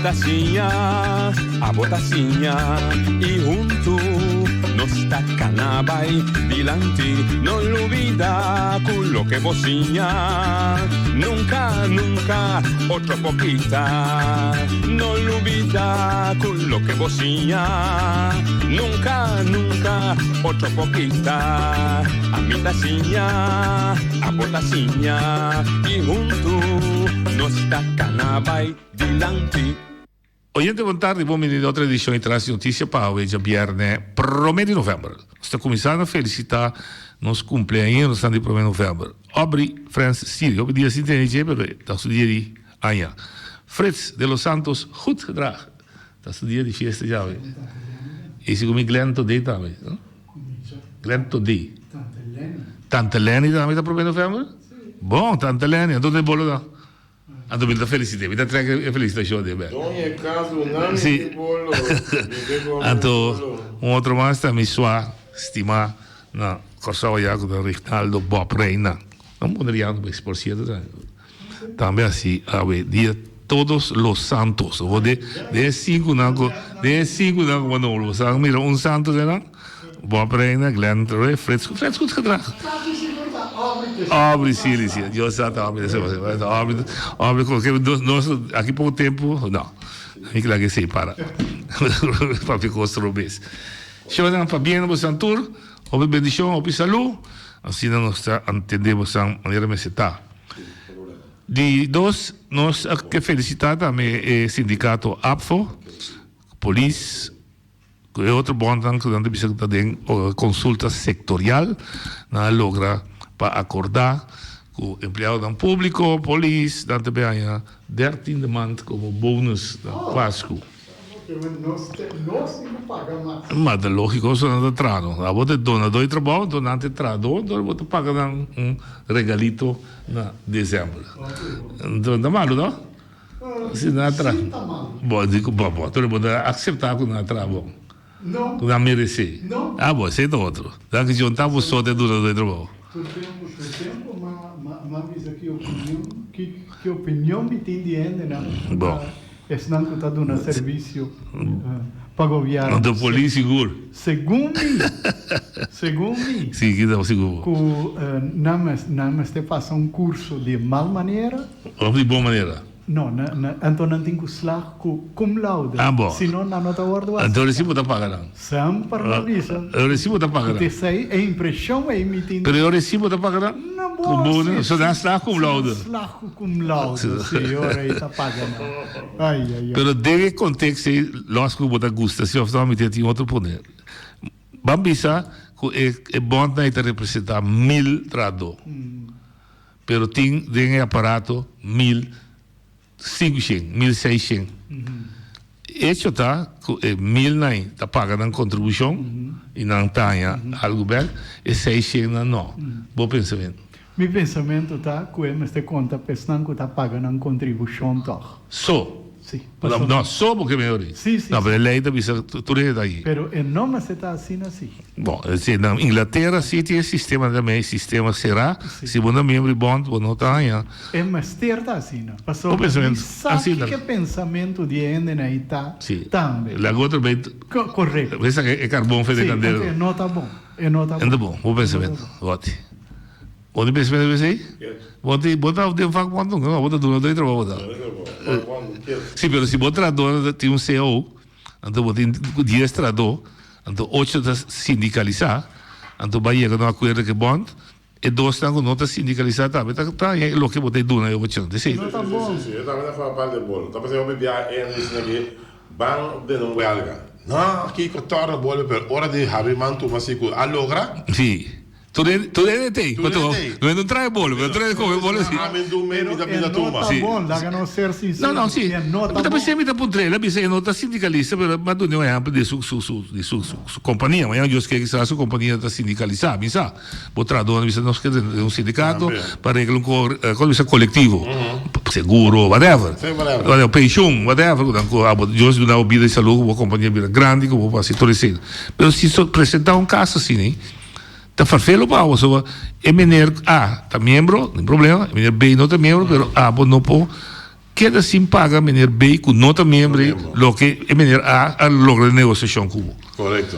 tacinha, a botacinha e junto nos tacana vai dilante, non olvida quello che vocinha, nunca, nunca, outra poquita, non olvida quello che vocinha, nunca, nunca, outra poquita, a mi tacinha, a botacinha e junto nos tacana vai dilante. Oyente, boa tarde, bom menino, outra edição de Trans Notícia para hoje, viernes 1 de novembro. Estou começando a felicitar nos cumpleaños de 1 de novembro. Aubrey Francis Siri, op dia 10 de novembro, dat is het dia de Anja. Frits de los Santos, goed gedragen. Dat is het dia de fiesta já. E se comigo Glenn Today também. Glenn Today. Tante Lenny também está 1 de novembro? Bom, Tante Lenny, então tem bolo lá. Anto mi da felicità, mi da tre felicitazioni beh. Ogni caso un sì. Anto un altro master mi sua stima na cosa voy a con Rinaldo Bob Reina. Non podríamos ver por cierto. También así a ver día todos los santos. De cinco nango cuando lo saben, mira un santo de la Bob Reina, Glenn Torre, Fritz goed gedragen. Aubrey, sim. Eu já estava Aubrey, nós aqui pouco tempo, não. Fica lá que sei para ficar outro vez. Chegando para bem no Santur, ob bendição, ob saúde, assim nós entendemos a maneira de está. De dois, nós que felicitar também o sindicato APFO, polícia, e outro bom tanto que dando visita de consulta sectorial, na logra para acordar com o empregado público, polícia, também há 13 de maand como bônus da Páscoa. Nós não pagamos. Mas é lógico, isso não é trado. A você dona dois trabalhos, donante trado, então você paga regalito na dezembro. Então, não é malo, não? Se não é trado. Bom, digo, bom, todo mundo aceitar que não é trado. Não. Não merece. Não. Ah, bom, sei do outro. Dá que juntava só de dura do trabalho. Por tempo, mas aqui que opinião me tem de ainda, não? Bom. Esse não está dando serviço para o governo. Não, do polícia seguro. Segundo Sim, que dá seguro. Que não está passando curso de mal maneira. Ou de boa maneira. Não, então não tem que slag cum laude. Ah, bom. Senão não está guardado. Então o recibo está pagando. Sempre na visa. O recibo está pagando. Te sei, a impressão é emitindo. Pero o recibo está pagando? Não, bom. Só dá slag cum laude. Slag cum laude, senhora, aí está pagando. Ai. Pero deve contexto, lógico que você gosta, se você não tem outro poder. Vamos pensar que é bom não representar 1000 trado. Pero tem aparato 1500, 1600. Isso tá, 1000 não está pagando a contribuição e não está algo bem, e 600 não. Bom pensamento. Meu pensamento está que nesta conta pensando que está pagando a contribuição toch. Só. Sim. Não, só porque melhor. Sim. Não, mas a lei da visa tudo é daí. Pero em nome está assim. Bom, na Inglaterra sim tem sistema também, sistema será, se você é membro bom, você não está aí. É master está assim, não? Passou. O pensamento assim que pensamento de ainda aí está também. La outra bem. Correto. Essa é carbono feito de candeeiro. É nota bom. É bom, o pensamento. Vote. Onde pensamento você aí? Vote, bota de fato quanto não, bota do outro trabalho. Sim, mas se botar a dona tem CEO, então botar 10 trador, então 8 está sindicalizar, então vai chegar numa acordo que é bom, e 2 estão com nota sindicalizar também, tá aí o que botar dona é 8, não sei. Não tá bom. Sim, eu também não falo parte de bolo. Tá pensando que é isso aqui, bang de não belga. Não, aqui que torna bolo per hora de Harriman tu mas que a logra. Sim. Tu tem, mas não traz bolo, mas traz como bolo assim. Ah, mas do meio da vida tu mas. Sim. Bom, lá não ser sincero. Não, sim. Mas também se mita putrela, mas é nota sindicalista, mas do não é amplo de sua companhia, mas eu que a sua companhia está sindicalizada, mas botar dona visa nós quer um sindicato para regular um coletivo, seguro, whatever. Olha, pensão, whatever, eu não dá vida de saúde, uma companhia grande, como para se torcer. Mas se apresentar caso assim, né? Está farfelo para o é menor A está membro, não tem problema, menor B não está membro, mas A não pode queda sin paga meneer B com nota membro lo que meneer A logra negociação com o. Correcto.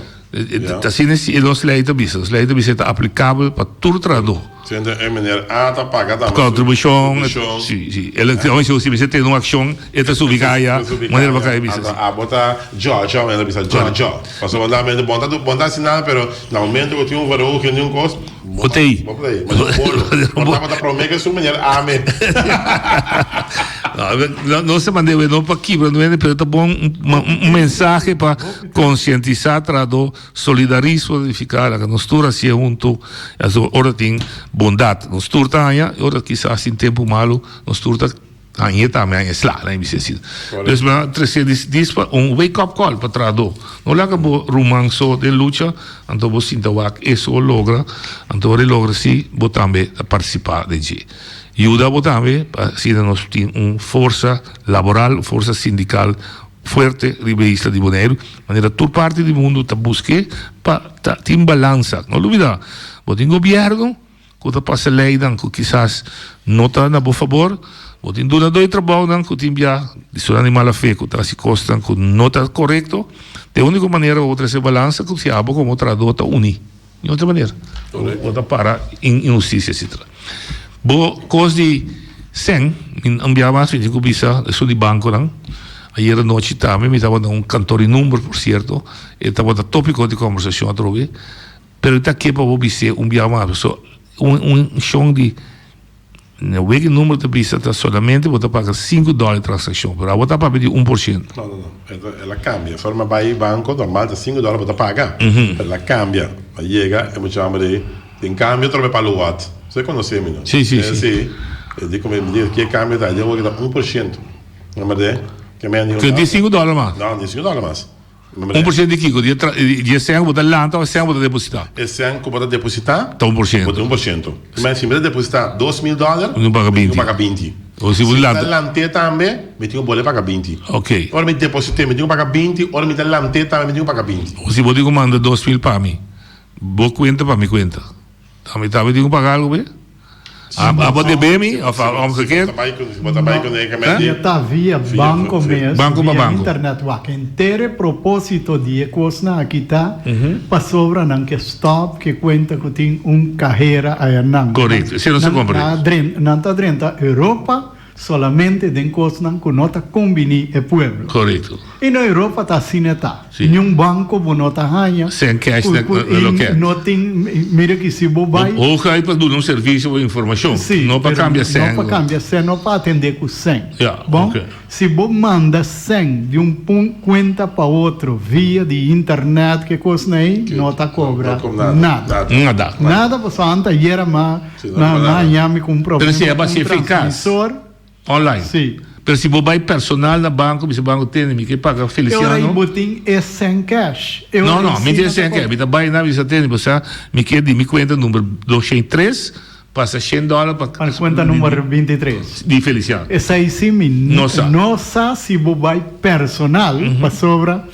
Assim é os leis da business. Leis da business é aplicável para todo trador. Sendo meneer A tá paga também. Contribuição. Sim. Ele se você tem uma ação, ele se ubica aí, maneira para cair business. A bota Georgia, ela bisa Georgia. Passou mandar menos bom sinal, pero no momento que tinha um valor que nenhum custo. Botei. Mas o bolo, bota para mega su meneer A me. Não se mandou não para aqui, mas é tá bom mensagem para conscientizar trador, solidarismo, verificar que nós todos se junto, as hora tem bondade, nós todos tanya, ora quizás em tempo malo, nós todos aí também é slá, né, assim. Então, 310 wake up call para trador. Não lá que o romanço de luta, então você sinta que isso logra, então ele logra se também participar de gente. Ajuda também para se nós temos uma força laboral, força sindical forte, ribeirista de Bonaire, maneira toda parte do mundo está buscando para ter balança. Não duvida, tem governo que está passando lei que quizás não está a bom favor, tem dois trabalhos que tem de animal a fé que está se costa que não está correto. De única maneira outra essa balança que se abre como trador está unir. De outra maneira, outra para injustiça etc. Coisa de 100, enviava mais 20 bisa, isso de banco não. Ayer à noite também me estava dando cantor em número, por certo, e estava dando tópico de conversação a trocar, mas está aqui para você enviar mais, chão de o número de bisa está solamente você paga $5 de transação, mas você para pedir 1%. Não, ela cambia, forma vai banco normal de $5 você paga, ela cambia, aí chega, eu me chamo de tem cambio troca para o watt. Você conhece a mim? Sim. Eu digo como me diz que cambio tá, eu vou dar 1%. Não é que de $5 mais? Não, de $5 mais. 1% de Kiko, de 100 você lanta ou 100 você depositar? É 100 que você depositar? Tá 1%. Bota 1%. Mas se você depositar $2.000, não paga 20. Não paga 20. Ou se você lanta também, me tenho que pagar 20. Ok. Ora me depositei, me tenho que pagar 20, ora me lanta também, me tenho que pagar 20. Ou se você manda 2.000 para mim, vou conta para mim conta. Também tenho que pagar algo bem? Você bem, ou você quer? Está via banco mesmo, banco via banco. internet, que inteiro propósito de coisa aqui está, para sobra não que stop, que conta que tem carreira aí não. Correto, se não se compra. Não está dentro da Europa, solamente de coisa que não está combinando o povo. Correto. E na Europa está assim, está. Nenhum banco não está ganhando. Sem cash, não tem, mira que se você vai... Ou cai para dar serviço de informação. Sim, não para cambiar 100. Não para cambiar 100, não para atender com 100. Yeah, bom, okay. Se você manda 100 de conta para outro via de internet, que coisa aí, não está cobrando nada. Nada, você anda e era mais com um problema. Mas se é bastante eficaz. Online. Sim. Mas se você vai personal na banco, se o banco tem, me que paga Feliciano. Eu botem é sem cash. Não, me tem sem cash. Me vai na visa tem, você me quer de me conta número 203, passa $100 para conta número 23. De Feliciano. Essa aí sim, não sabe se você vai personal para sobra,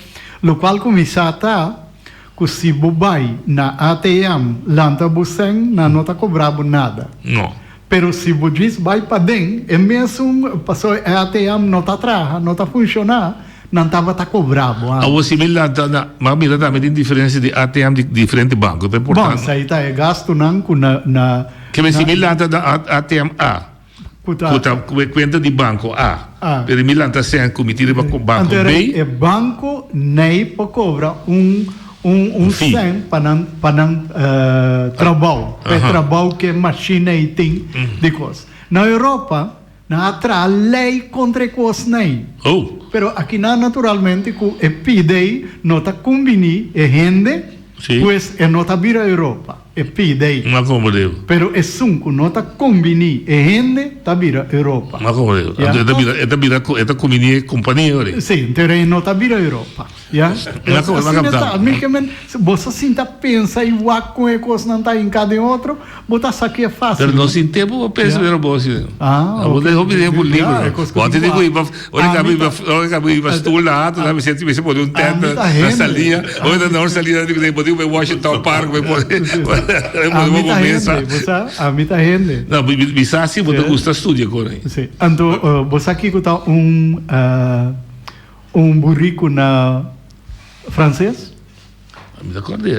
o qual começa a estar que se você vai na ATM, lanta você não está cobrando nada. Não. Pero se você vai para dentro, é mesmo, passou a ATM não está atrás, não está funcionando, não estava cobrando. A você me lanta, mas me lanta tem diferença de ATM de diferentes bancos, é importante. Bom, isso aí está, é gasto não na... Que me me lanta da ATM A, conta de banco A, pero me lanta sem comitir para o banco B. É banco nem para cobrar cem para não trabalho. É trabalho que a máquina tem de coisa. Na Europa, não há lei contra coisa nem. Pero aqui naturalmente é pide não está combinando é rende, pois é não está vira Europa. É pide. Mas como deu? Pero é sunco não está combinando é rende, está vira Europa. Mas como deu? É combinando companhia agora. Sim, então não está vira Europa. Você sinta pensa e o com a coisa não está em cada outro, botar isso aqui é fácil. Mas não se tempo eu penso ver o bolso. Vou deixar o livro. Pode dizer que olha acabei de estudar lá, me senti se pode teto na salinha, ou na salinha de Washington Park, muita gente, a muita gente. Não, bisa assim, você gosta de estudar agora. Sim. Então, você aqui que tá burrico na francês? Me acordei.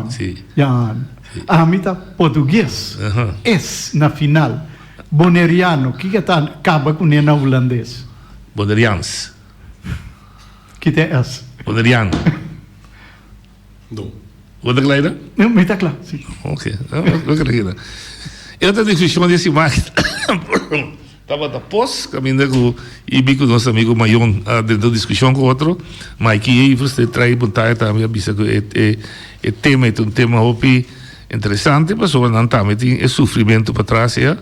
Sim. A mita português. Es na final. Boneriano, que tá acaba com na holandês? Bonerians. Que tem es? Boneriano. Não. Wat ik leiden? Não, me tá claro, sim. Ok, eu acredito. Eu tenho discussão desse mais. Estava da pós, caminhando com e bico nosso amigo Mayon dentro da discussão com outro, mas que aí você traz botar também a bisa que é tema é um tema hopi interessante, mas sobre não também tem sofrimento para trás é.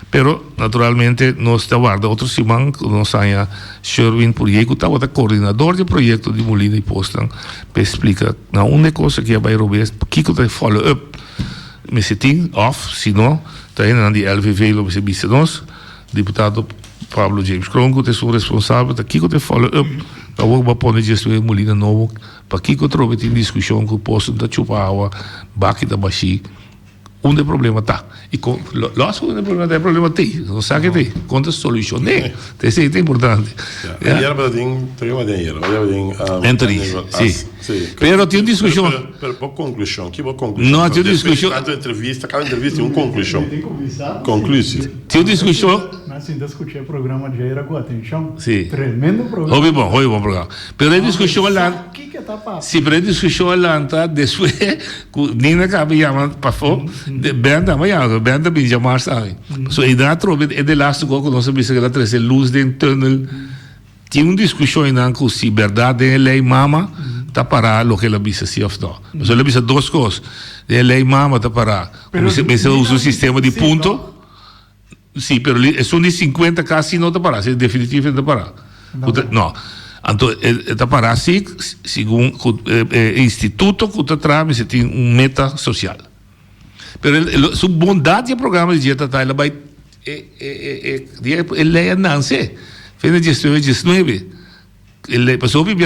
Pero naturalmente nós está guarda outro simão que nós saia Sherwin por aí que estava o coordenador de projeto de Molina e Postan para explicar na única coisa que é vai rober que que follow up me setting off se não tá aí na de LVV lo se bisa nós deputado Pablo James Cronco te sou responsável da que que follow up da work para gestão de Molina novo para que que trobe tem discussão com o posto da Chupawa baki da Bashi onde problema tá e com lógico onde problema tem não sabe que tem quando solucionar isso é importante era para Anthony sim pero tem discussão per conclusão que não tem discussão cada entrevista tem conclusão conclusive tem discussão mas ainda escutei o programa de Iraguá atenção sim tremendo programa houve bom programa pero a discussão lá se para discussão lá tá depois Nina cabe chama para fora benda bem chamar sabe so e dá trobe é de last go que nós sabemos que lá trazer luz dentro tunnel tinha discussão ainda com se verdade é lei mama tá para o que ela disse se of não mas ela disse duas coisas é lei mama tá para você usa o sistema de ponto sim pero são de 50 casi não tá para é definitivo tá para não então tá para assim segundo instituto que tá traz tem meta social pero su bondade de programa de dieta tá ela vai ele é Nancy fez a gestão de 19 ele passou bem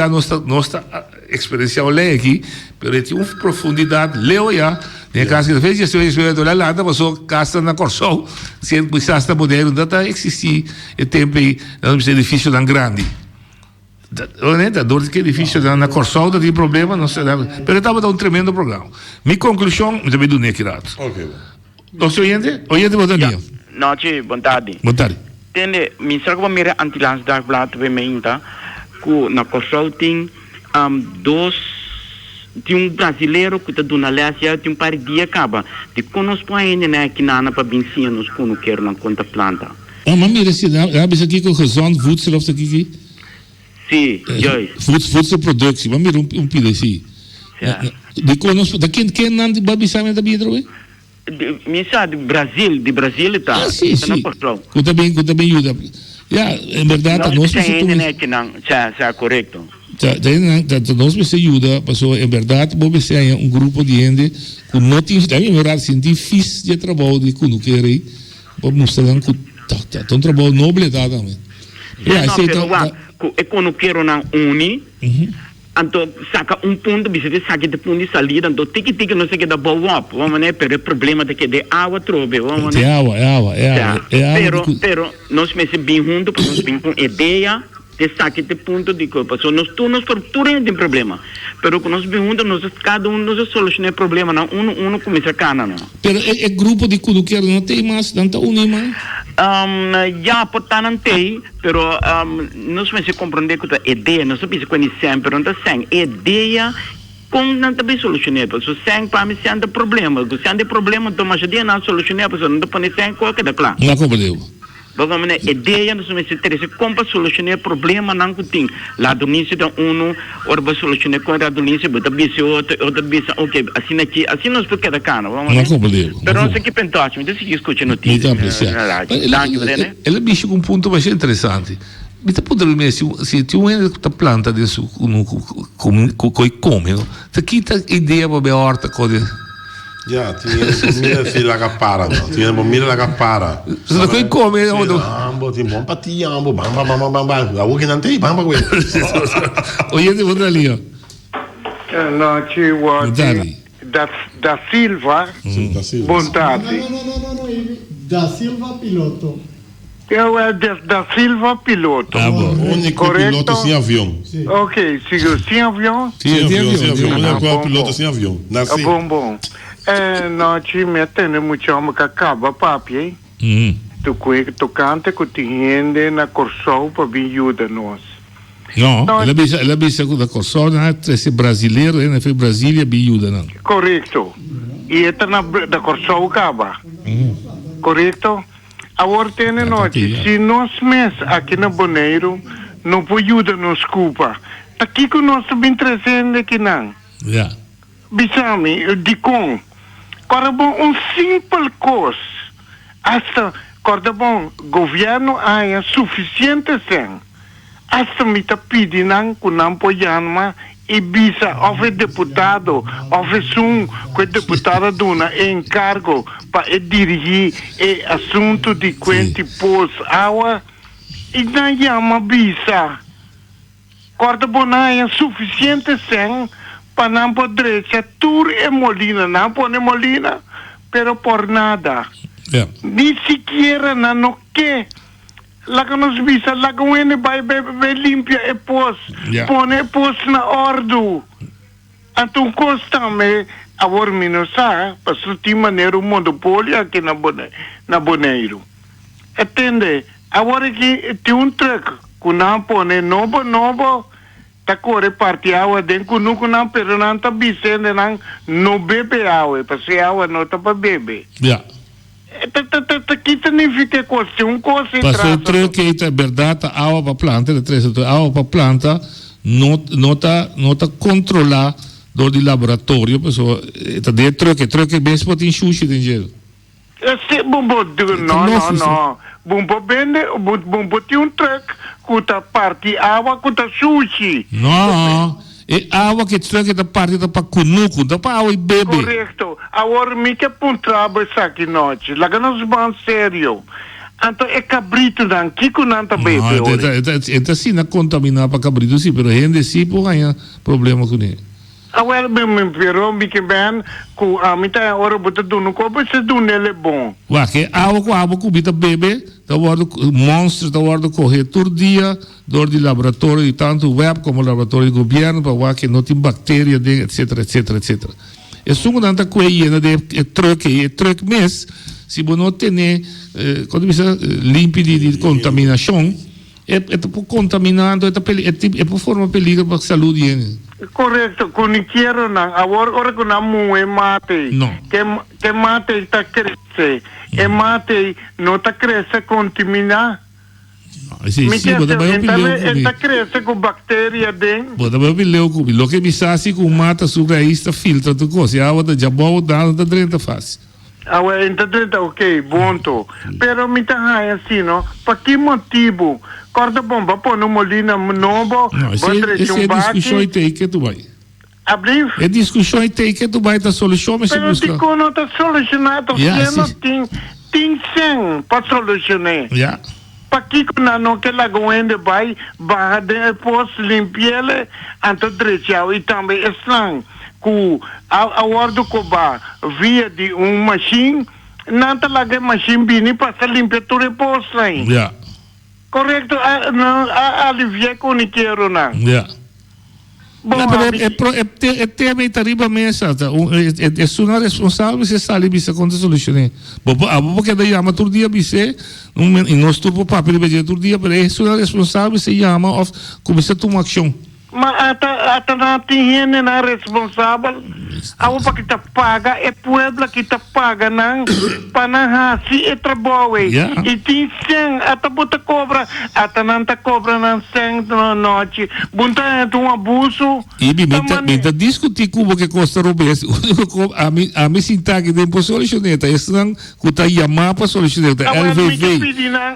nossa experiência olha aqui pero tem uma profundidade leu já tem caso que fez gestão de 19 lá lá passou casa na Corsol se precisasse modelo data existir e tempo não é difícil tão grande honesta dor que é difícil na Corsol tem problema não sei pero estava um tremendo programa minha conclusão também do Nekirato ok nosso oyente bom dia noite boa tarde tende ministro que mira antilans dagblad be meinta ku na Corsol tem um brasileiro que está dando Alésia tem par dia acaba de conosco ainda né que nana para benzinos que não quero na conta planta mas mira se dá bisa aqui com gezond voedsel of aqui sim juist voedselproductie maar meer een PDC de conosco da quem não de babisame da bidro Misa de Brasil está sim cuta bem ajuda em verdade nós é correto nós precisamos ajuda passou em verdade vamos ser grupo de gente que não tem também verdade sim difícil de trabalho de quando querem vamos mostrar que um trabalho nobre também quando quero na uni então saca ponto bisa de saque de ponto de salida então tique não sei que da boa up vamos né per problema de que de água trobe vamos né pero nós me bem junto para nós bem com ideia de saque de ponto de coisa so nós tudo tem problema pero com nós bem junto nós cada nós soluciona problema não começa cana não pero é grupo de quando quero não tem mais tanta unima já portanto tem, pero nós vamos compreender que a ideia, nós sabemos conhecer, pero não tem ideia com não também solucionar, porque sem para mim sem problema, se tem problema, então mas a ideia não solucionar, porque não pode ser qualquer da claro. Não compreendo. Vamos ver, ideia nós vamos ter como para solucionar problema não que tem. Lá do início da ou para solucionar com a do início, outra bisa, ok, assim nós por cada cana, vamos ver. Não compreendo. Pero não sei que pensar, me disse que escute notícias. Ele bicho com um ponto bastante interessante. Me tá podendo me se tem uma planta disso come, tá aqui tá ideia para a horta coisa. Ja, tinha se la capara, no? Tinha mira la capara. Sono quei come ambo, ti bom pati ambo, bam. La uke não tem, bam. Oye, de outra ali, ó. Noite, Dari. da Silva, Sim, tá assim. boa tarde. Não. Da Silva Piloto. Eu é da Silva Piloto. Ah, bom. O único Correto. piloto sem avião. Ok, sigo sem avião. Sim, tem sem avião. avião. O único bom, piloto bom. sem avião. Nasci. Bom. Noite, me atende muito homem que acaba, papi, hein? Tu canta que te rende na Corsol para vir ajudar nós. Não, ela bisa da Corsol, né? Esse brasileiro, né? Foi Brasília, biuda, não. Correto. E esta da Corsol acaba. Correto? Agora tem noite. Se nós mesmos aqui na Boneiro não podemos ajudar nos culpa. Aqui que nós estamos trazendo aqui não. Yeah. Bisami, de com. Agora bom, simples coisa. Hasta, agora bom, governo há suficiente sem. Hasta me está pedindo que não podemos e bisa, ou é deputado, ou é deputado dona encargo para dirigir o assunto de quanto pós-água e não chama bisa. Agora bom, há suficiente sem para não poder ser tur e molina, não pode molina, pero por nada. Yeah. Ni siquiera no que la que nos visa, la que viene vai limpia e pos, Yeah. pone pos na ordo. Então consta-me, agora me não sabe, para surtir maneira o monopólio aqui na Boneiro. Entende? Agora que tem truque, que não pone novo, tá corre parte água dentro, não, pero não tá bisendo, não bebe água, porque água não tá para beber. Yeah. Que significa coisa, coisa Passou o truque aí, é verdade, a água para planta, a água para planta não tá controlar do de laboratório, pessoal, tá de truque bem se pode enxuxar, tem jeito. Não. Bumbo vende, bumbo tem truque, que parte água, que sushi. Não, é água que truque da parte da para cunuco, da para água e bebe. Correto. Agora me que apontava isso aqui noite. Lá que nós vamos sério. Então é cabrito não, que não tá bebe. Então assim, não contaminar para cabrito, sim, mas a gente sim pode ganhar problema com ele. Agora me virou, me que bem, que a mim tá hora botar do no corpo, se do nele é bom. Ué, que água que bita bebe, tá hora monstro, tá hora correr todo dia, dor de laboratório, e tanto web como laboratório de governo, para que não tem bactéria, etc. E só tanta coisa de truque mesmo, se você não tem, quando você limpa de contaminação, é por contaminando, é por forma perigo para a saúde. Correto, quando quero não, agora que não é mate, não. Que mate está crescendo, e mate não está crescendo contaminar. Sim, está crescendo com bactéria dentro. Bota bem o que me sabe que mata sobre a ista filtra tu coisa, a água da jabó da drenta faz. Então, ok, bom. Pero me está assim, não? Para que motivo? Corta bomba, põe no molina novo, esse é discussão e tem que tu vai. Abrir? É discussão e tem que tu vai da solução, mas pero busca. Pero não está solucionado, tem 100 para solucionar. Para que não que lá goende vai, barra depois limpar, então direito e também estão com a ordem que vai via de machine, não está lá que machine bini para limpar tudo depois aí. Correto, aliviar com o que eu não. Bom, é tema e tariba mesa, é sua responsável se sabe bisa conta solucionar. Porque daí ama todo dia bisa, e nós tudo papel de todo dia, mas é sua responsável se chama of começar a tomar ação. Mas até não tem na responsável, a upa que te paga é puebla que te paga não para não se é trabalho e tem 100 até bota cobra até não te cobra não 100 na noite bunta é um abuso e me discutir como que custa robes a mim sinta que tem por solucioneta isso não que tá chamar para solucioneta LVV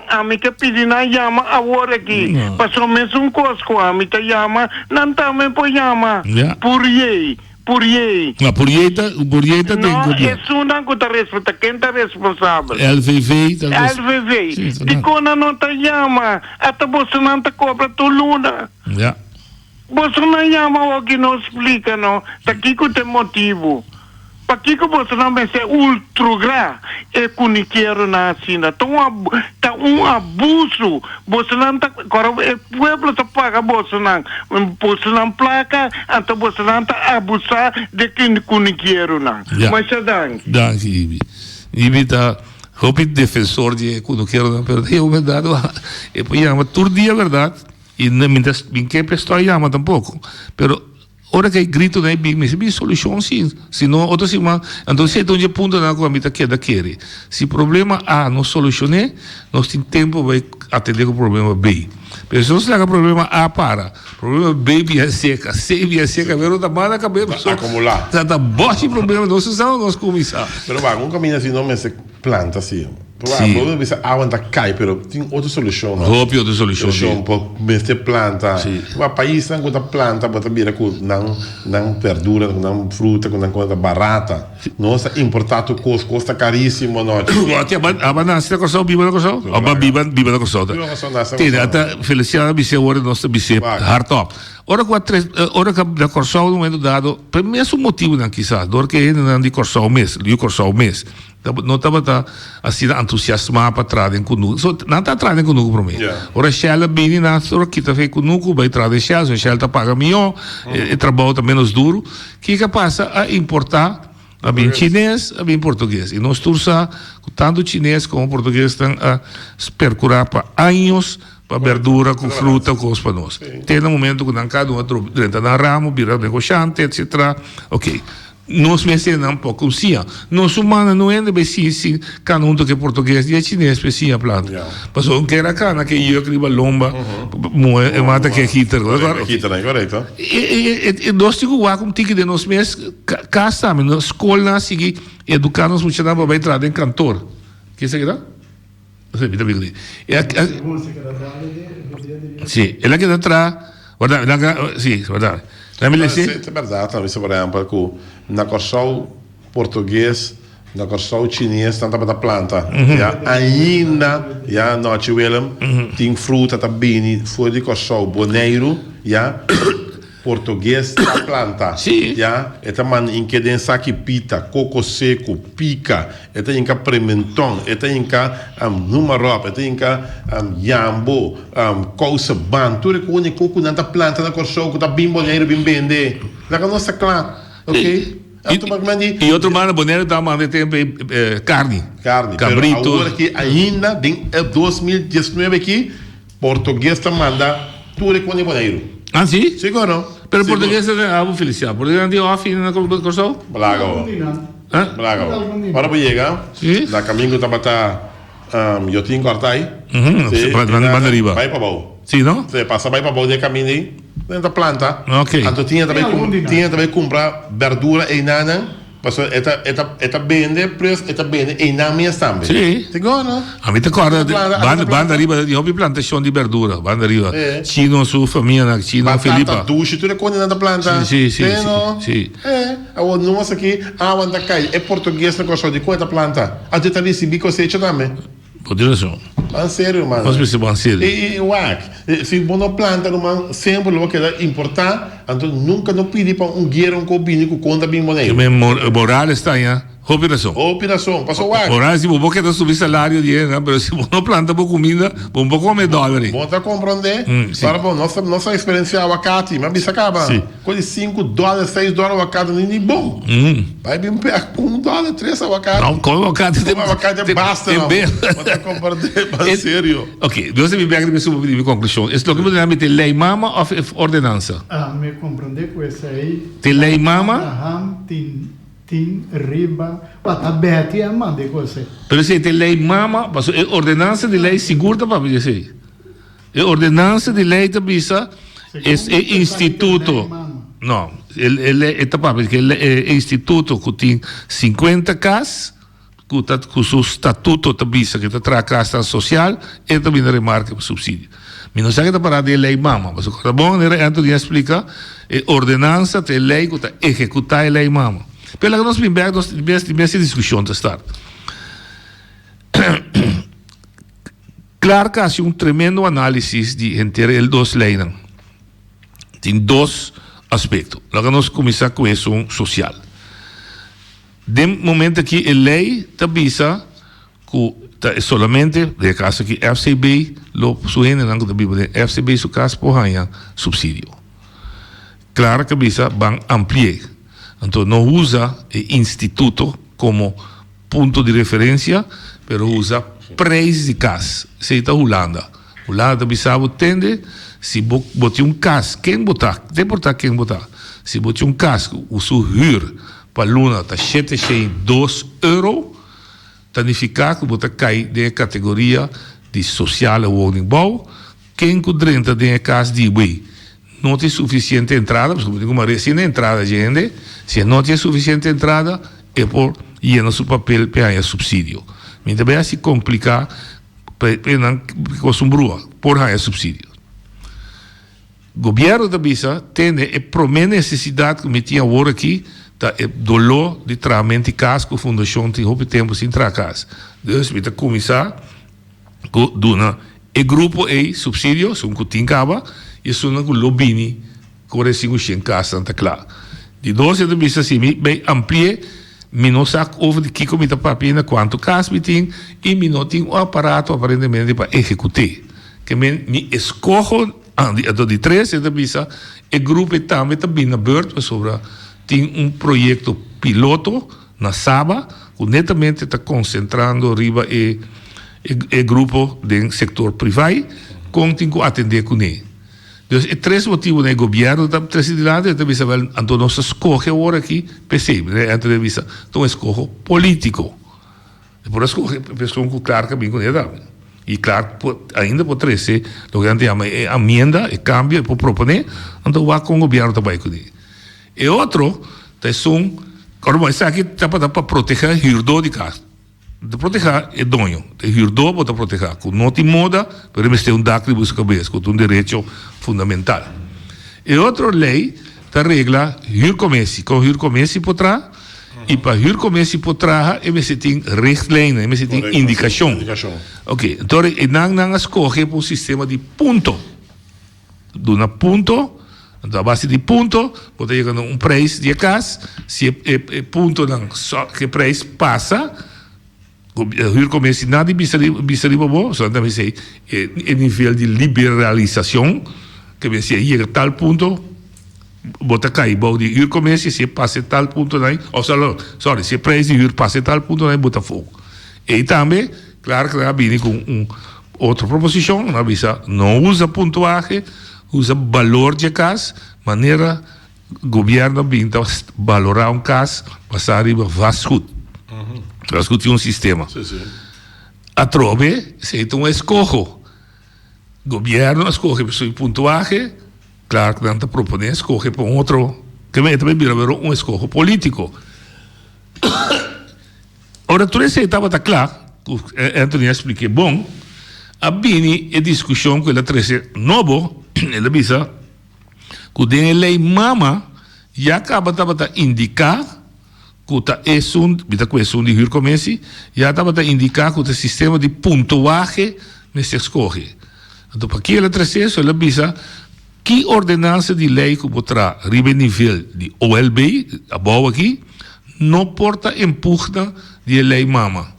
a mim que pedir na chama agora aqui passou mesmo coisa a mim te chama não também pode chamar por aí. Mas por aí tá não, isso não está respeita quem está responsável. LVV. De quando não te chama, até você não te cobra tu luna. você não chama o que não explica, não. Tá aqui que tem motivo. Para que você não vai ser ultra e cuniqueiro na China? Tá um abuso. Você não tá... Agora, o povo tá paga você não placa, então você não tá abusar de que cuniqueiro, não. Mas é danke. Danke, Ibi. Ibi tá... Hopi defensor de cuniqueiro, não, pero eu me dado... E poi chama todo dia, verdade? E não me que prestou chama tampouco. Pero... Ora que grito na big me se solução sim, se não outro se man, então se então de ponto na com a mita que da querer. Se problema A não solucionar, nós tem tempo vai atender o problema B. Pessoas se o problema A para, problema B via seca, C via seca, ver outra banda cabeça acumular. Tá bote problema nós usamos nós começar. Pero va, um caminho assim não me se planta assim. Sim. Problema bisa aguenta cai, pero tem outra solução. Hope outra solução. Solução para meter planta. O país não tem planta, bota bira com não verdura, não fruta, com não coisa barata. Nossa, importado custa caríssimo noite. A banana se corso biba na corso. A biba na corso. Tem até felicidade bise ora nossa bise hard top. Ora que da corso no momento dado, per mesmo motivo não quizás, dor que não de corso o mês, de corso o mês. Não estava assim entusiasmado para trás em conosco. Não está atrás em conosco para mim. Ora Shell bem na hora que está feito conosco, vai trás de Shell, o Shell está paga melhor, e trabalho está menos duro. Que passa a importar a bem chinês, a bem português. E nós torçamos tanto chinês como português estão a percurar para anos para verdura, com fruta, com os panos. Tem um momento que não cada um entra na ramo, vira negociante, etc. Ok. Nós mesmos não pouco sim. Nós humanos não é de sim cada um que é português e chinês sim a planta. Passou que era cana que eu que lomba, moe mata que hitter. Hitter, correto. E nós temos o como tique de nós mesmos casa, na escola seguir educar-nos muito na para entrar em cantor. Que isso aqui dá? Sim, ela que atrás, verdade? Sim, verdade. É verdade, por exemplo, na corso português, na corso chinês, tanta para planta. Ainda, noite Willem, tem fruta também, foi de corso boneiro, português da planta. Eta man inke den saki pita, coco seco, pica, eta inka prementon, eta inka numarop, eta inka yambo, kousa ban, tudo que une coco nanta planta na corso, que tá bem boneiro, bem bende. La nossa clã, ok? E outro mano boneiro tá mandando tempo carne, cabrito. Agora que ainda em 2019 aqui, português tá manda tudo que une boneiro. Ah, sim? Seguro. Pero português é algo feliciado. Português é off na corso? Blago. Agora para chegar, na caminho tá para eu tenho cortai. Vai para bom. Sim, não? Você passa vai para bom de caminho dentro da planta. Ok. Então tinha também comprar verdura e nada. Passou eta bende preço, eta bende e na minha também. Sim. Seguro. A mim te acorda, banda arriba de hobby plantação de verdura, banda arriba. Chino sua família na China, Felipe. Batata duche, tudo quando na planta. Sim. O nosso aqui, anda cai, é português na coisa de quanta planta. A gente ali se bico seja também. Pode ser. Bom sério, mano. Mas se bom sério. E se você não planta, não sempre o que é importante, então nunca não pede para guerra combine com conta bem bonito. Moral está aí, operação. Passou o Moral se você quer subir salário de mas se você não planta por comida, você não comer dólares. Bom, tá compreender? Para bom, nossa experiência abacate, mas isso acaba. Com $5, $6 abacate nem bom. Vai bem perto $1, 3 abacate. Não, com abacate basta, não. Você compreender, sério. Ok, você me pega de minha conclusão. Esse é o que você chama de lei mama ou ordenança? Me compreender com esse aí. Tem lei mama? Tem riba, tá aberto e manda com você. Pero se tem lei mama, é ordenança de lei segura para dizer. É ordenança de lei da bisa, é instituto. Não, é tapado porque é instituto que tem 50 casas, com o estatuto da bisa que traz casa social, e também remarca o subsídio. Mas não sei que está parado de lei mama, mas o que é bom é Antônio explicar, é ordenança de lei que está executar a lei mama. Pela que nós tivemos essa discussão de estar. Claro que há um tremendo análise de entre as duas leis. tem dois aspectos. Nós vamos começar com a questão social. De momento que a lei avisa que solamente, de caso que FCB, lo suene na Bíblia, FCB su caso por ganhar subsídio. Claro que avisa van ampliar. Então não usa o instituto como ponto de referência, pero usa preço de casa. Se está Holanda. Holanda avisava tende, se botar caso, quem botar? Tem botar quem botar. Se botar caso, o seu huur para luna está 702 €, significa que você cai na categoria de social woningbouw. Quem que tem casa de bem não tem suficiente entrada, porque tem uma recém entrada, gente. Se não tem suficiente entrada, é por llenar seu papel para ganhar subsídio. Mas também se complica com um brua, por ganhar subsídio. O governo da Bisa tem a primeira necessidade que me tinha agora aqui, é dolor de tratamento de casa que a fundação tem muito tempo sem entrar a casa. Então, me começar com o grupo aí subsídio, são que tem caba, e são que lobini, que o recimo em casa, está claro. De 12 de vista assim, bem amplia, me não sabe over de que comida papina quanto casa me tem, e me não tem um aparato aparentemente para executar. Que me escolho, de 13 de vista, o grupo também na beurt, sobre tem projeto piloto na Saba, que netamente está concentrando arriba o grupo do setor privado, com tem que atender com ele. Então, é três motivos no governo da presidente, então nós escolhe agora aqui, percebe, né? Então escolhe político. Depois escolhe pessoa que claro que com ele. E claro, ainda por 13, o que a gente chama é amenda, é cambio, é por proponer, então vai com o governo também com ele. E outro, são, agora isso aqui está para proteger o herdor de casa. De proteger é dono. O herdor para proteger. Não tem moda, mas tem DAC de busca cabeça, com um direito fundamental. E outra lei, está regla, huurcommissie. Com huurcommissie por trás, e para huurcommissie por trás, você tem richtlijnen, você tem indicação. Ok, então, não escolhe para um sistema de ponto. De um ponto, a base de ponto, pode chegar um preço de casa, se o ponto não, só que o preço passa, o huurcommissie nada de bom, só também sei, o nível de liberalização, que você chega a tal ponto, bota cair, bota de huurcommissie, se passa tal ponto, se o preço de huur passa tal ponto, bota fogo. E também, claro que vem com outra proposição, não usa pontuagem, usa valor de casa, maneira o governo pinta valorar um caso, passar arriba vasco. Vasco tem um sistema. A trove, se tem um escorro. O governo escorre pessoa em pontuagem, claro que não está propondo, escorre para um outro, que também vira um escorro político. Ora, tudo isso estava claro, Anthony expliquei bom, a bini é discussão que ele trouxe novo, ele avisa que tem a lei mama já acaba de indicar que é uma questão de huurcommissie, já estava de indicar que o sistema de pontuagem se escorre. Então, para que ele trouxe isso, ele avisa que ordenança de lei que botará riba nível de OLB, a boa aqui, não porta empurra de lei mama.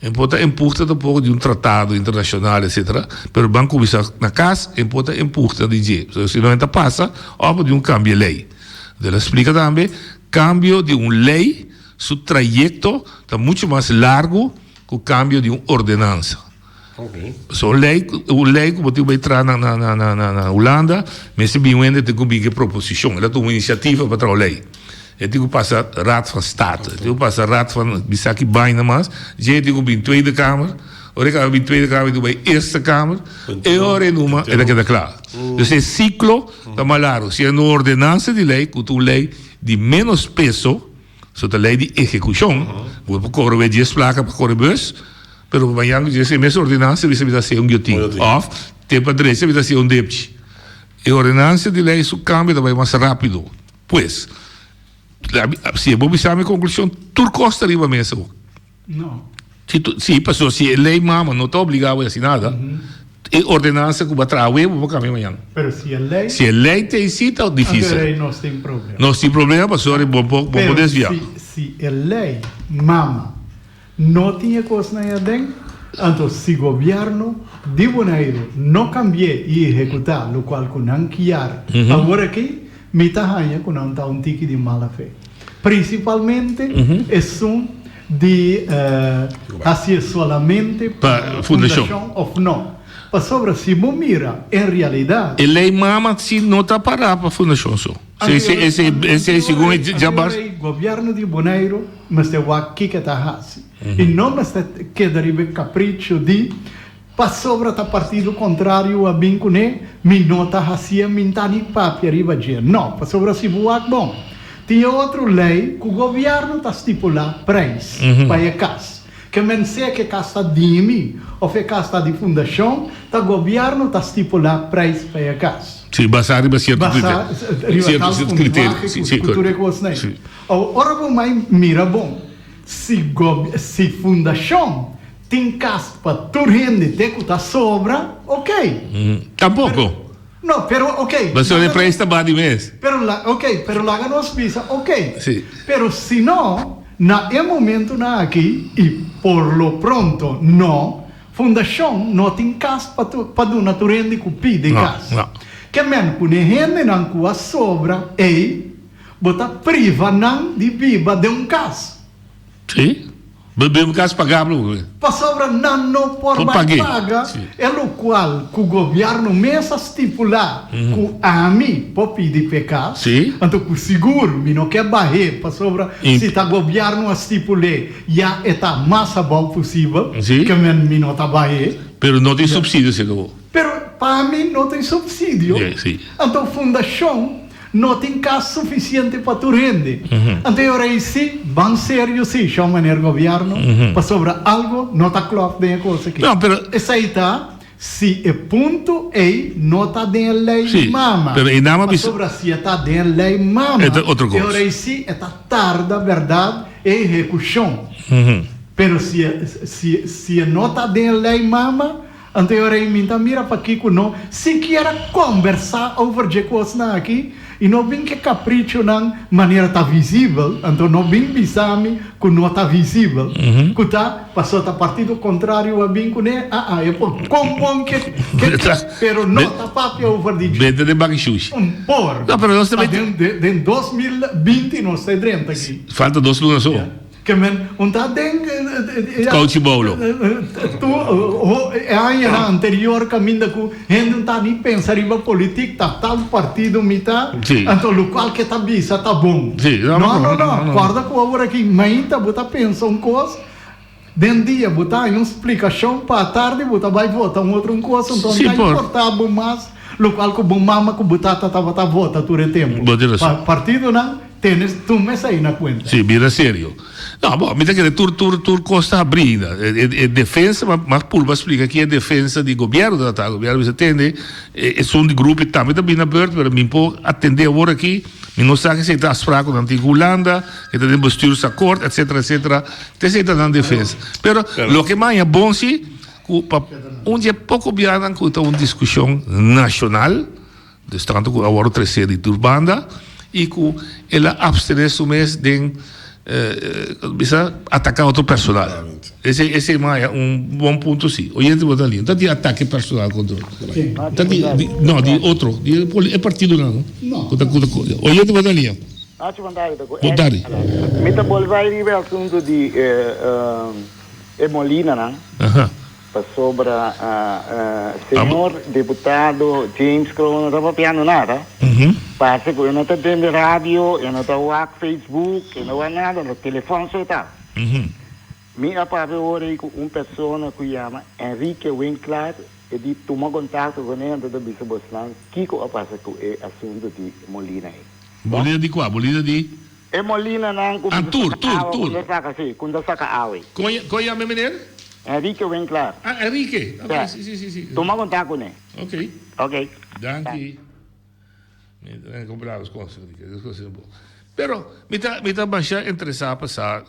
Importa empurra de um tratado internacional, etc. Pero o banco começa na casa, importa empurra de jeito. Se não passa, obra de um cambio de lei. Ela explica também, cambio de uma lei, seu trajeto está muito mais largo que o cambio de uma ordenança. Okay. So, lei que você vai entrar na Holanda, mas se bem ainda tem que proposição, ela tem uma iniciativa para a lei. Eu tenho que passar raad van State. Eu tenho que passar raad van Bisaki bijna mas. Je tenho que ir Tweede Kamer. Ora ik ga bij Tweede Kamer, ik bij Eerste Kamer. E ora numa, e dat is klaar. Dus é ciclo da malaro. Se é uma ordenança de lei, com uma lei de menos peso, so a lei de execução, vou correr o 10 placas para correr bus, pero amanhã eu sei mesmo ordenança, você vai ser guillotine. Of, tempo a direita, vai ser debte. E ordenança de lei, isso cambia também mais rápido. Pois, se vou buscar a minha conclusão, tudo costa arriba mesmo. Não. Se passou, se a lei mama não está obrigado a assinar nada, ordenança que vai trazer, vou caminhar amanhã. Pero se a lei, Se a lei tem cita, é difícil. aí nós temos problema. Nós temos problema, pastor, vamos Pero desviar. se a lei, mama, não tinha coisa na dentro, então se o governo de Bonaire não cambiar e executar, o qual que não quer, agora aqui, me está ranha que não está um tique de mala fé. Principalmente, é de assim solamente para fundação ou não. Para sobre se mira, em realidade, a lei mama se não está parada para a fundação só. Esse segundo Jabar. O governo de Bonaire, mas tem o aqui que está assim. E não mas que deriva capricho de para sobre a partido contrário a bem com me não está assim, me está nem papo arriba de não, para sobre se voar bom. Tinha outra lei que o governo está estipulando preço para a casa. Que mense que casa de mim ou que casa de fundação, o governo está estipulando preço para a casa. Sim, basado em certo critério. Sim. Ora, bom, mas mira bom, se fundação tem casa para todo mundo que está sobra, ok. Tampouco. No, pero ok. Mas o preço está bom de mês. Pero lá nos pisa, ok. Sim. Pero se não, na momento na aqui e por lo pronto não, fundação não tem casa para do naturende que pide casa. Não. Que men ku ne hende não ku a sobra bota priva não de viva de casa. Sim. Bebemos caso pagável. Para sobra não por paga, é o qual que o governo começa a estipular que a mim pode pedir pecado. Então, que seguro, me não quer barrer para sobra se está governo a estipular já está mais bom possível, que me não está barrer. Pero não tem subsídio, se acabou. Pero para mim não tem subsídio. Então, fundação não tem casa suficiente para tu render. Então, eu disse, bem sério, sim, chama o governo, para sobre algo, não está claro de coisa aqui. Não, pero... Essa aí está, se é ponto, não está dentro da lei mama. Pero para sobre se está dentro da lei mama, eu disse, está tarde, verdade, é execução. Pero se não está dentro da lei mama, então eu disse, mira para aqui, não, se quer conversar over de coisa aqui, e não bem que capricho na maneira tá visível, então não bem bisame que não tá visível, que tá passou a partido contrário a bem que né, é como que pero não tá papo over de vende de baguichuche. Por. Não, pero nós também de 2020 nós está dentro aqui. Falta 2 lunas só. Que men tá dentro Coach Bolo. Tu a anterior caminho que gente não tá nem pensando em política, tá tal partido mita, então o qual que tá bisa tá bom. Não. Guarda com agora aqui, mãe tá botar pensa um coisa. Dentro dia botar uma explicação para tarde botar vai votar outro coisa, então tá importável mais, o qual que bom mama que botar tá vota todo o tempo. Partido não tens tu mês aí na conta. Sim, vira sério. Não, bom, me dá que tur costa abrida. É defesa, mas por explicar que é defesa de governo, o governo se atende, é um de grupo também na aberto, mas me pode atender agora aqui, me não sabe que se está fraco na antiga Holanda, que tem postura de acordo, etc, tem se está dando defesa. Pero o que mais é bom se onde é pouco biana que uma discussão nacional, tanto que agora terceira de turbanda, e que ela abstém-se mês de bisa atacar outro personal. Esse é um ponto sim. Oyente botar ali, não de ataque personal contra não, de outro, é partido não. Oyente botar ali. Boa tarde. Me tá voltar aí o assunto de Molina, não? Sobre senhor deputado James Crow, não estava piano nada. Parece que eu não estou dentro da rádio, eu não estou no Facebook, eu não há nada, no telefone só está. Minha papai hoje com uma pessoa que chama Henrique Winkler, ele tomou contato com ele antes de Bisa Bosnan, que passa com o assunto de Molina. Molina de qual? Molina de? É Molina não. Tour. Quando saca awe. Qual é a minha menina? Henrique Winkler. Henrique? Sim. Toma contato com ele. Ok. Danke. Me comprar as coisas boas. Pero me está bastante interessado a passar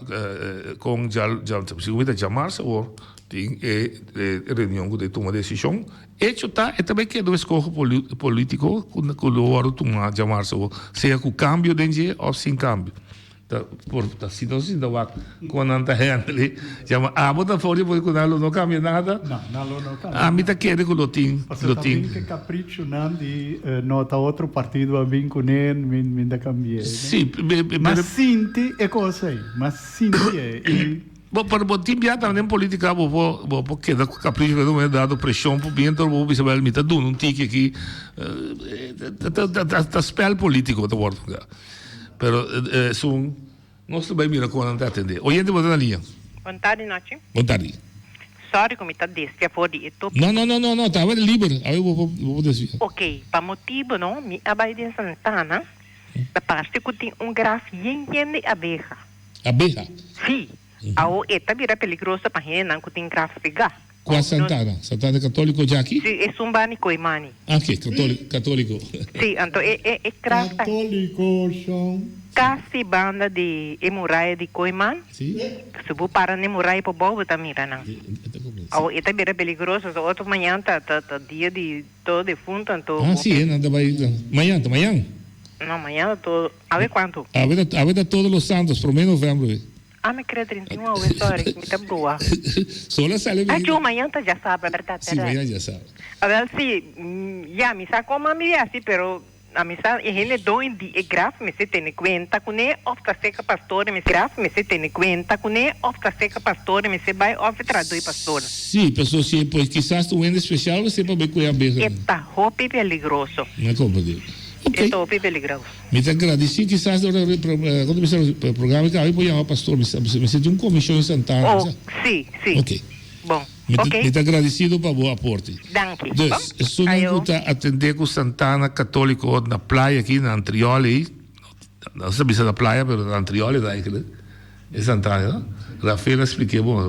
com já me está chamar ou tem reunião que toma decisão. Hecho tá, também que do escolho político que o hora tomar chamar-se seja com cambio de ou sem cambio. Por situação da wak quando anda ali chama bota fora porque não cambia nada. Não cambia. A mim tá querendo que o tem. Que capricho não de nota outro partido a vir com ele, me da cambiar. Sim, mas sinti é coisa aí, mas sinti é. Bom, para o time já também política, porque da capricho que não é dado pressão para o bem, então vou pensar me tá dando um tique aqui, tá spell político da Portugal. Pero nós também mira quando não atender. Oyente, você na linha. Boa tarde, Nachi. Boa tarde. Sorry, como está deste por de Não, estava livre. Aí eu vou desviar. Ok, para motivo, não, me abai de Santana, da parte que tem grafinho de abeja. Abeja? Sim. Ao eta vira peligroso para gente que tem gráfica. Qual Santana? Santana católico já aqui? Sim, é Sumbani Coimani. Ok, católico. Sim, então é católico, são casi banda de muralha de Coiman. Sim. Se você para na muralha para boa, tá mira não. Ao eta vira peligroso, so outro manhã tá dia de todo defunto, então. Sim, nada vai. Manhã. Não, manhã tô. A ver quanto? A ver todos os santos, por menos novembro. Me queria 31, sorry, me tá boa. Só la sale bem. Amanhã tá já sabe, a verdade. Sim, amanhã já sabe. A ver, sim, já me sacou uma milha assim, pero a missa ele doin di graf me se tem conta com ne ofta seca pastor me graf me se tem conta com ne ofta seca pastor me se vai ofta traduz pastor. Sim, pessoal, sim, pois quizás um ende especial você pode cuidar bem. Está hopi peligroso. Não é como dizer. Okay. Estou peligroso. Me te agradeci quizás quando o programa que aí vou chamar pastor, me senti comissão em Santana. Sim. Ok. Bom. Me te agradecido para o aporte. Danke. Dus, estou não atender com Santana católico na praia aqui na Antrioli, não sei se é na praia, mas na Antrioli daí que é Santana, não? Rafael expliquei bom,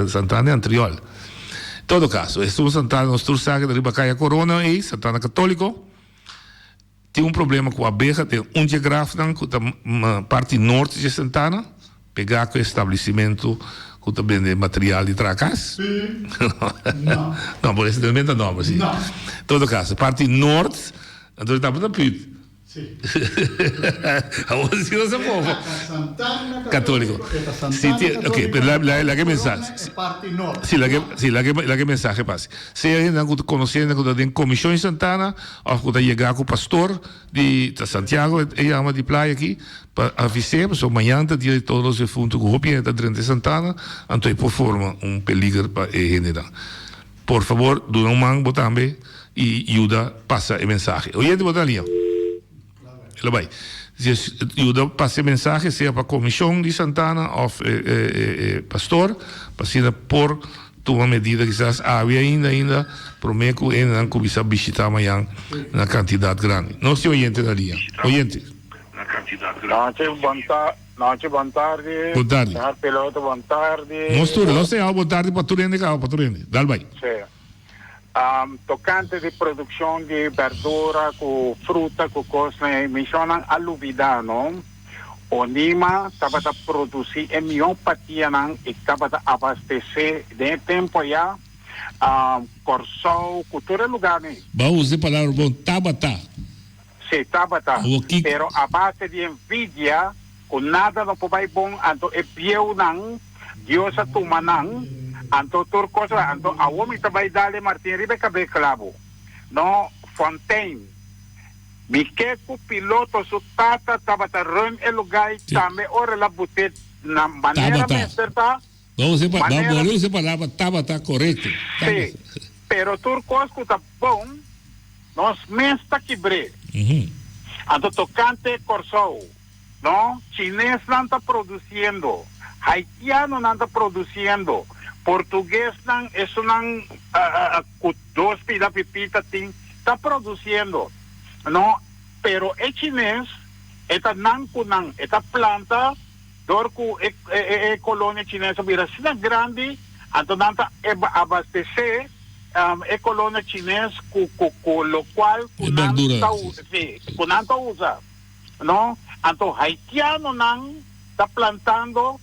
Santana é Antrioli. Em todo caso, estou em Santana, nós estamos aqui da Ribacaia Corona e Santana católico. Tem problema com a abeja, tem geógrafo na parte norte de Santana, pegar com o estabelecimento que também é material de tracas. Não, por esse elemento não, mas sim. Em todo caso, parte norte, então está muito apito. Sim. Agora sim não se pode. Católico. Ok, la que mensaje. Sí, la que mensaje pase. Se ainda conhecendo que tem comissão em Santana, ou que chegar com o pastor de Santiago, ele ama de praia aqui, para avisar, mas amanhã dia de todos os defuntos que roubem da de Santana, então por forma peligro para generar. Por favor, do não mango também e ajuda passa a mensagem. Oye, de botar linha. Ela vai. Eu passe mensagem, seja para a comissão de Santana ou pastor, para por tomar medida que quizás havia ainda, prometo que ainda não visitar amanhã na quantidade grande. Não se oyente da linha. Oyente. Na quantidade grande. Noite, boa tarde. Boa tarde. Senhor piloto, boa tarde. Mostura, não sei, boa tarde para Turene, dá vai. Sim. Tocante de produção de verdura, com fruta, com coisas, mencionam aluvidano. O Nima estava a produzir homeopatia e estava a abastecer de tempo já. Corsol, cultura lugar. Vamos usar a palavra bom, tabata. Sim, tabata. Pero a base de envidia, com nada não pode bom, então é pieu não, Deus a tuma não. Anto turcosa, anto a homem também dá-lhe Martin Ribe cabe clavo. No Fontaine. Miqueco piloto su tata estava a run el lugar também ora la butet na maneira certa. Vamos usar a palavra tabata correto. Sim. Pero turcosa tá bom. Nós mesta quebre. Anto tocante corsou. No, chinês não está produzindo. Haitiano não está produzindo. Português não, isso não, dois pipita está produzindo, não, pero é chinês, esta não, esta planta, dorco é colônia chinesa, vira assim grande, então não está abastecer, é colônia chinesa, com local, com não usa, não, então haitiano não, está plantando,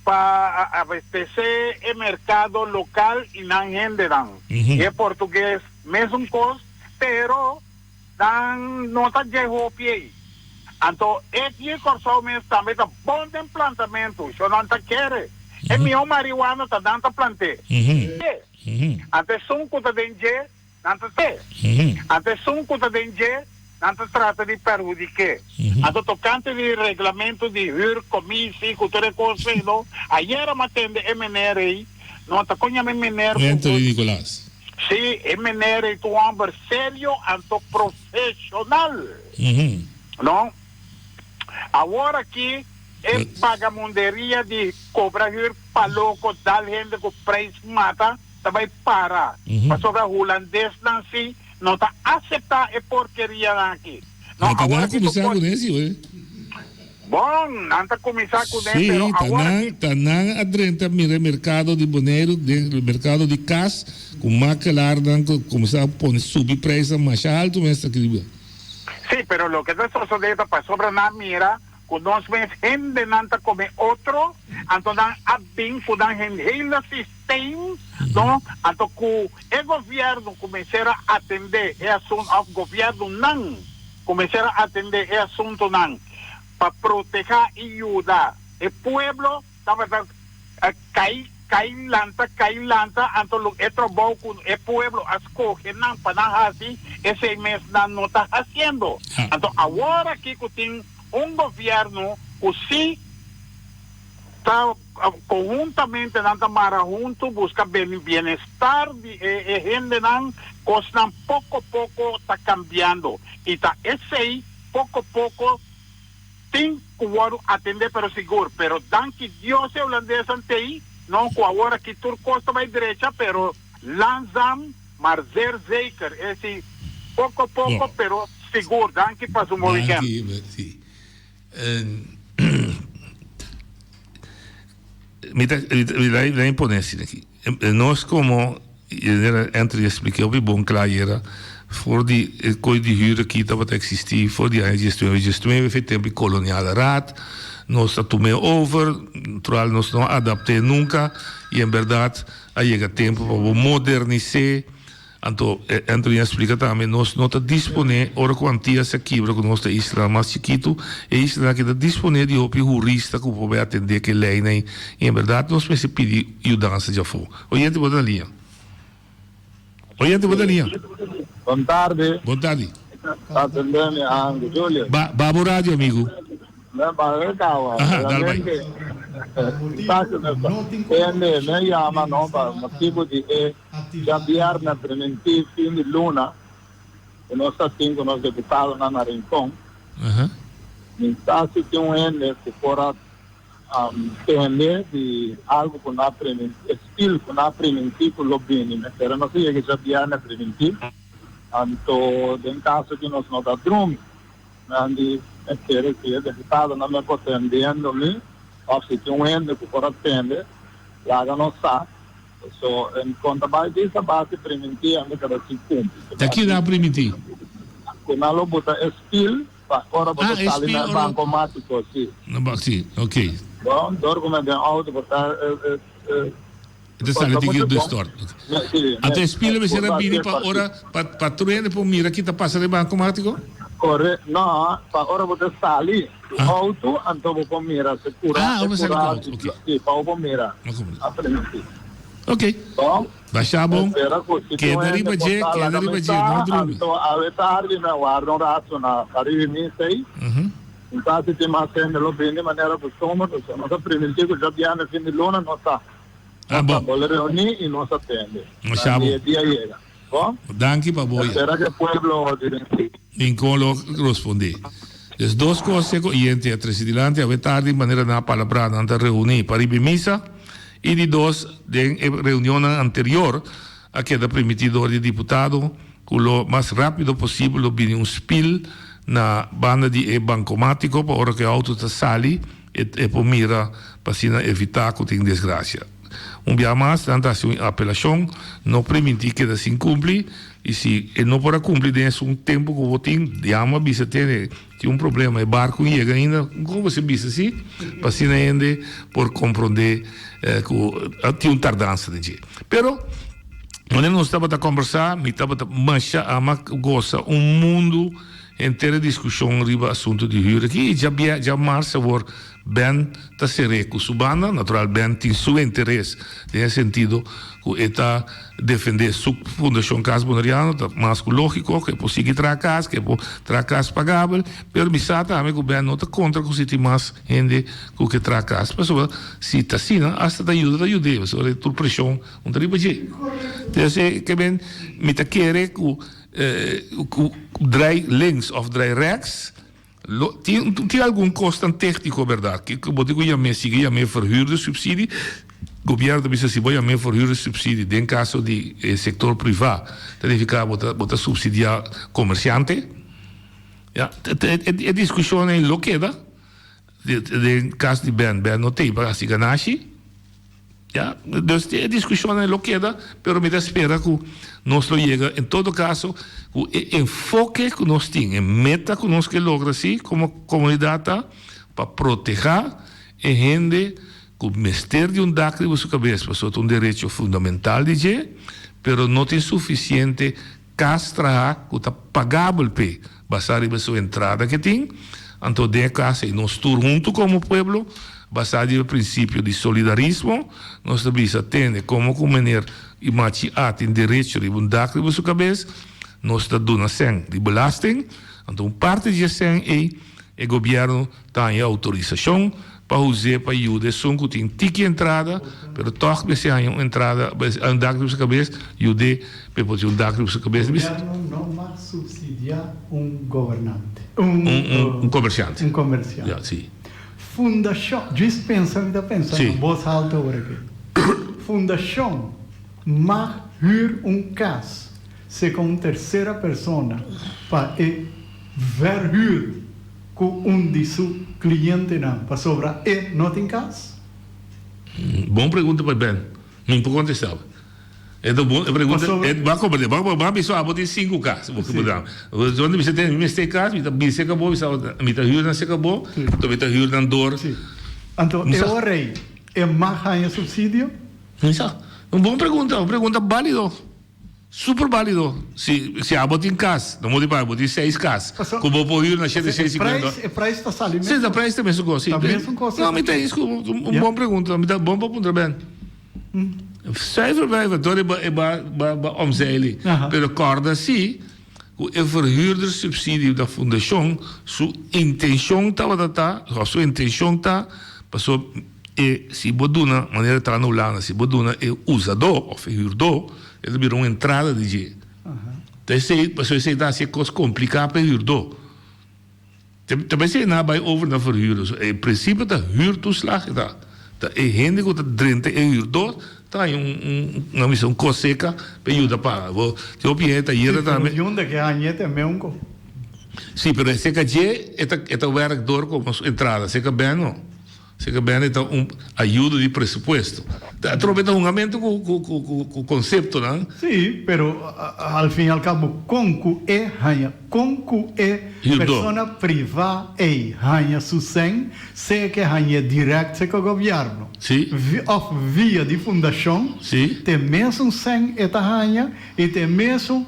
para abastecer el mercado local y no generan. Y el portugués mesmo costo, pero dan nota llegó pie. Entonces, este corso mesmo também está bom de plantamento, isso não está querer. É meu marihuana está dando plante. Antes sunco está dentro, não está ter. Antes sunco está dentro, não se trata de perjudicar. Então, tocante de regulamento de hur, comissão, cultura conselho, ayer a matende MNR, não está conhecendo MNR. Anthony Nicolás. Sim, MNR é um homem sério e profissional. Não? Agora aqui, é pagamunderia de cobrar hur, paloco, dar gente com preço mata, também para. Mas sobre o holandês, não se não está aceitar a porqueria aqui. Não está a começar com esse, bom, não está a começar com esse, pero agora está na adrenta mercado de boneiro, mercado de cas, com macalar, começar a pôr subpreço mais alto, mas está aqui. Sim, pero lo que está sucedendo para sobre na mira, quando nós vemos gente não está como outro, então há bem que o hele sistema, não? Então que o governo começar a atender esse assunto, o governo não começar a atender esse assunto não, para proteger e ajudar. O povo estava cair lanta, então é trabalho com o povo escolhe não para não assim, esse mês não está fazendo. Então agora que tem governo que sim está conjuntamente nanta mara junto busca bienestar de gente não costa pouco a pouco está cambiando e tá esse aí pouco a pouco tem que atender para seguro, pero dan que Deus é holandês ante aí não que agora que tur costa vai direita, pero langzaam maar zeer zeker esse pouco a pouco, pero seguro, dan que faz movimento. Me imponência aqui. Nós como entre expliquei o bom claro era voor die coisa de huur aqui estava a existir voor die gestão foi tempo colonial raad nós tomei over natural nós não adaptei nunca e em verdade aí chega tempo para modernizar. Então, Anthony explica também, nós não está disponível, ora quantia se quebra com nossa isla mais chiquito, e isla que está disponível de jurista que pode atender que lei, e em verdade nós precisamos pedir ajuda já for. Oyente, boa linha. Boa tarde. Boa tarde. Está atendendo a Júlia? Babo rádio, amigo. Não, para cá, dá bem. Me llama no para motivo de cambiar na preventivo fim de luna que nós temos nos deputados na Rincón então se tem ende que fora entender de algo com na preventivo estilo com na preventivo lo bem mas era não sei que cambiar na preventivo então em caso que nós não dá drum andi querer que o deputado não me pode entendendo me of se tem ende que fora atender lá não sa so em conta dessa base preventiva me cada se cumpre daqui dá primitiva com a lobota skill para ora botar ali na banco mático sim ok bom dorgo de auto botar Itu salah tiga do store. Atau spila bisa bini pa ora pa turene po mira kita passa de banco mático? Corre, no, pa ora botar sali auto anto po mira secura. Ok. Pa po mira. Ok. Bom. Baixa bom. Que dari baje, Anto ave tarde na guarda rato na arrivi sei. Então se tem mais gente lo bene maneira costume, nós aprendemos que já viene fim de luna não tá. Bom. Vou reunir e nós atende. Dia chega. Bom? Danke pa boia. Será que o pueblo Vincolo responder. As duas coisas que entre presidente ave tarde maneira na palavra na reunir para ir missa e de dois de reunião anterior a que da permitido de deputado com o mais rápido possível vir spill na banda de bancomático para hora que o auto está sali e por mira para evitar que tenha desgraça. dia mais, tanta apelação, não permitir que se cumpre, e se ele não pode cumprir dentro de tempo que o votinho, chama, bisa tem problema, o barco chega ainda, como você bisa assim, para se ainda por compreender que tem tardança de dia. Pero, quando nós estamos a conversar, me estava a manchar, a gosta mundo inteiro de discussão sobre o assunto de Huur. Aqui já marcha por bem tá sereco subana, natural bem tem seu interesse nesse sentido que está defender sua fundação Casa Bonariano, tá mais lógico que possível tracas, que tracas pagável, permissata também que bem não tá contra que se tem mais gente que tracas, mas se tá assim, hasta da ajuda, sobre tudo pressão, tribo de. Então que bem me tá querer que draai links of draai rechts. Tem algum custo técnico, verdade? Que eu digo, já me verhuurde subsídio, o governo também se vai me verhuurde subsídio, em caso de setor privado, tem que ficar botar subsidiar comerciante. Ja, a discussão é loqueda, em caso de Ben não tem para se ganhar. Ja, dus a discussão é loqueda, pero me espera que nós chega, em todo caso, o enfoque que nós temos, a meta que nós queremos lograr assim, como comunidade, para proteger a gente que o mistério de DAC de sua cabeça, porque é direito fundamental de gente, pero não tem suficiente castra que está pagável para basar em sua entrada que tem, então de caso, nós estamos juntos como povo, basado no princípio de solidarismo, nós também temos como maneira de matar tem direito de bundar de sua cabeça, nós estamos dando 100 de belasting, então parte de 100 é o governo tem autorização para usar para ajudar só que tem tique entrada, mas toch se há uma entrada, andar de sua cabeça, ajudar para poder andar de sua cabeça. O governo não vai subsidiar governante, comerciante. Comerciante. Yeah, sim. Fundação, dispensa, me dá pensando, voz alta agora aqui. Fundação, mas huur caso, se com terceira pessoa, para verhuur com de seu cliente não, para sobrar não tem caso? Boa pergunta para Ben, não pode contestar. É bom, a pergunta vai compreender, vai pessoa, vou ter 5 casos, vou compreender. Onde você tem este caso, me acabou, me tá huur se acabou, me tá huur na dor. Então, eu rei, é mais ganha subsídio? Uma boa pergunta, uma pergunta válida, super válido. Se a botar em casa, não vou dizer, vou ter 6 casos, como vou pôr na cheia de 6,50. É para isso está ali. Sim, é para isso também se gosta. Não, me tem isso, uma boa pergunta, me dá bom para apontar bem. Cijfer blijven door omzeilen. Maar acorda se o verhuurdersubsidie da fundação, sua intenção sua intenção tá, passou se boduna maneira tá no lá, se boduna usador ou verhuurder, ele virou uma entrada de je. Então se passou se dá se coisa complicada para verhuurder. Também se na bij over na verhuurder. In principe da huurtoeslag da gente que tá dentro é verhuurder. Tem uma missão coseca para ajudar para o teu pieta e ele também. Junta que a gente é mesmo. Sim, mas se que é o werkdor como entrada, se que bem não, se que bem é ajuda de pressuposto. Aproveita um aumento com o conceito, não? Sim, pero al fim e al cabo, concu é pessoa privada é ranha sucem, se que ranha direto se que o governo. Sim. Via de fundação, tem mesmo sem esta ranha e tem mesmo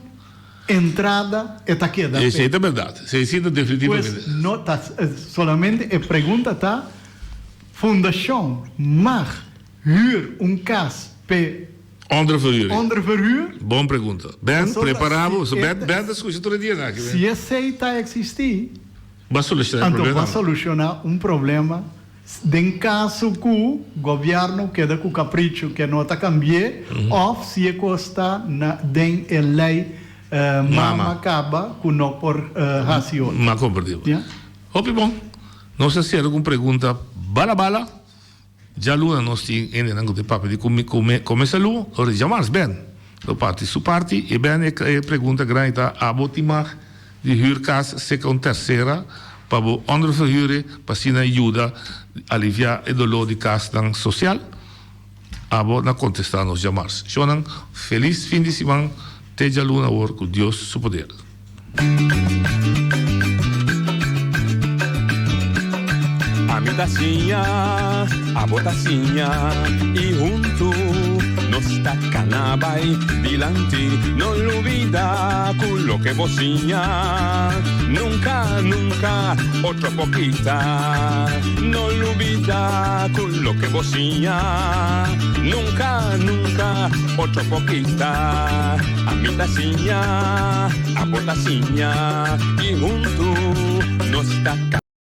entrada esta queda. Isso é verdade, isso é definitivamente. Pues não tá, solamente a pergunta tá fundação, mas huur caso onder verhuur? Boa pergunta. Ben, preparamos. Ben, discute todo dia, né? Se aceita existir, vai solucionar então vai solucionar problema. Em caso que o governo queda com capricho que não está cambiando, ou se está na lei mama acaba com não por raciocínio. Mas compreendeu. Ok, bom. Não sei se alguma pergunta bala. Já Luna nós temos ainda não tem papo de começar Lu, ora chamar Ben, do parte su parte e Ben é pergunta grande a botimar de huurkas se com terceira para o onderverhuren para se ajuda aliviar o dolor de casa social. abo na contestar nos llamados. Shonan, feliz fin de semana. Teja Luna or com Deus su poder. A mi tacinha, a botacinha e junto nos tacanabay dilante, no olvida con lo que vocinha. Nunca, nunca, otro poquita, no olvida con lo que vocinha. Nunca, nunca, otro poquita. A mi tacinha, a botacinha y junto nos tacanabay.